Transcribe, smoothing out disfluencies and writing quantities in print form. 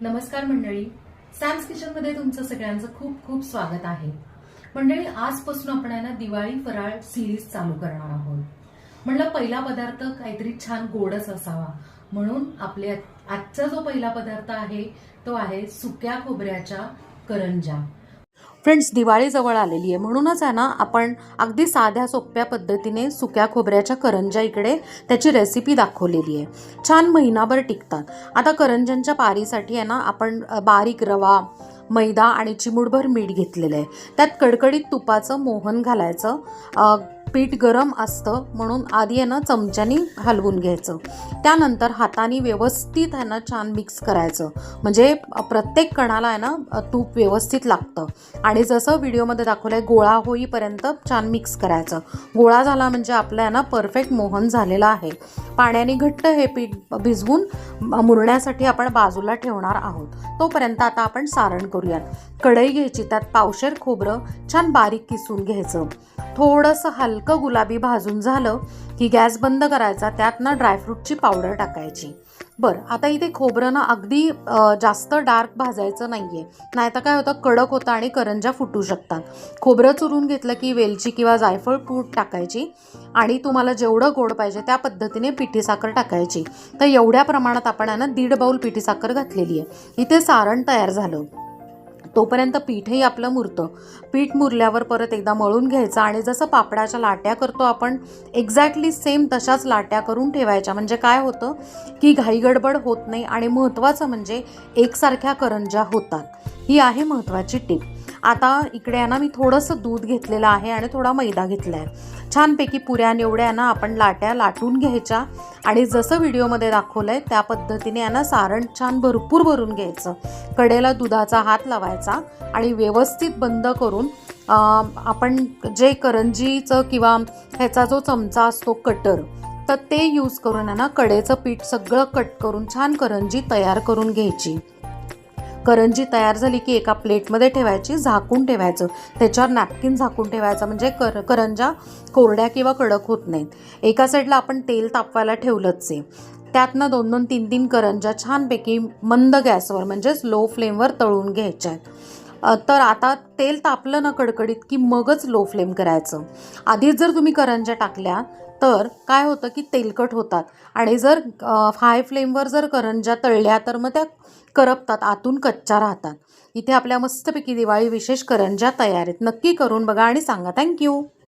नमस्कार मंडळी, सॅम्स किचनमध्ये तुमचं सगळ्यांचं खूप खूप स्वागत आहे. मंडळी, आजपासून आपण आहे ना दिवाळी फराळ सिरीज चालू करणार आहोत. म्हणलं पहिला पदार्थ काहीतरी छान गोडच असावा, म्हणून आपल्या आजचा जो पहिला पदार्थ आहे तो आहे सुक्या खोबऱ्याच्या करंज्या. फ्रेंड्स, दिवाळी जवळ आलेली आहे, म्हणूनच आहे ना आपण अगदी साध्या सोप्या पद्धतीने सुक्या खोबऱ्याच्या करंज्या इकडे त्याची रेसिपी दाखवलेली आहे. छान महिनाभर टिकतात. आता करंज्यांच्या पारीसाठी आहे ना आपण बारीक रवा, मैदा आणि चिमूटभर मीठ घेतलेलं आहे. त्यात कडकडीत तुपाचं मोहन घालायचं. पीठ गरम असतं म्हणून आधी आहे ना चमच्यानी हलवून घ्यायचं. त्यानंतर हाताने व्यवस्थित आहे ना छान मिक्स करायचं, म्हणजे प्रत्येक कणाला आहे ना तूप व्यवस्थित लागतं. आणि जसं व्हिडिओमध्ये दाखवलं आहे गोळा होईपर्यंत छान मिक्स करायचं. गोळा झाला म्हणजे आपलं आहे ना परफेक्ट मोहन झालेलं आहे. पाण्याने घट्ट हे पीठ भिजवून मुरण्यासाठी आपण बाजूला ठेवणार आहोत. तोपर्यंत आता आपण सारण करूयात. कढई घ्यायची, त्यात पावशेर खोबरं छान बारीक किसून घ्यायचं. थोडंसं हलकं गुलाबी भाजून झालं की गॅस बंद करायचा. त्यात ना ड्रायफ्रूटची पावडर टाकायची. बरं, आता इथे खोबरं ना अगदी जास्त डार्क भाजायचं नाहीये, नाहीतर काय होतं कडक होतं आणि करंज्या फुटू शकतात. खोबरं चुरून घेतलं की वेलची किंवा जायफळ पूड टाकायची आणि तुम्हाला जेवढं गोड पाहिजे त्या पद्धतीने पिठी साखर टाकायची. तर एवढ्या प्रमाणात आपण आहे ना 1.5 बाउल पिठी साखर घातलेली आहे. इथे सारण तयार झालं. तोपर्यंत पीठही आपलं मुरतं. पीठ मुरल्यावर परत एकदा मळून घ्यायचं आणि जसं पापडाच्या लाट्या करतो आपण एक्झॅक्टली सेम तशाच लाट्या करून ठेवायच्या. म्हणजे काय होतं की घाई गडबड होत नाही आणि महत्त्वाचं म्हणजे एकसारख्या करंज्या होतात. ही आहे महत्त्वाची टिप. आता इकडे आहे ना मी थोडंसं दूध घेतलेलं आहे आणि थोडा मैदा घेतला आहे. छानपैकी पुऱ्या एवढ्या ना आपण लाट्या लाटून घ्यायच्या आणि जसं व्हिडिओमध्ये दाखवलं आहे त्या पद्धतीने आहे ना सारण छान भरपूर भरून घ्यायचं. कडेला दुधाचा हात लावायचा आणि व्यवस्थित बंद करून आपण जे करंजीचं किंवा ह्याचा जो चमचा असतो कटर, तर ते यूज करून आहे ना कडेचं पीठ सगळं कट करून छान करंजी तयार करून घ्यायची. करंजी तयार झाली की एका प्लेटमध्ये ठेवायची, झाकून ठेवायचं. त्याच्यावर नॅपकिन झाकून ठेवायचं, म्हणजे करंज्या कोरड्या किंवा कडक होत नाहीत. एका साईडला आपण तेल तापवायला ठेवलंच आहे. त्यातनं 2-2, 3-3 करंज्या छानपैकी मंद गॅसवर म्हणजेच लो फ्लेमवर तळून घ्यायच्या आहेत. तर आता तेल तापलं ना कडकडीत की मगच लो फ्लेम करायचं. आधीच जर तुम्ही करंज्या टाकल्या तर काय होतं की तेलकट होतात आणि जर हाय फ्लेमवर जर करंज्या तळल्या तर मग त्या करपतात, आतून कच्च्या राहतात. इथे आपल्या मस्तपैकी दिवाळी विशेष करंज्या तयार आहेत. नक्की करून बघा आणि सांगा. थँक्यू.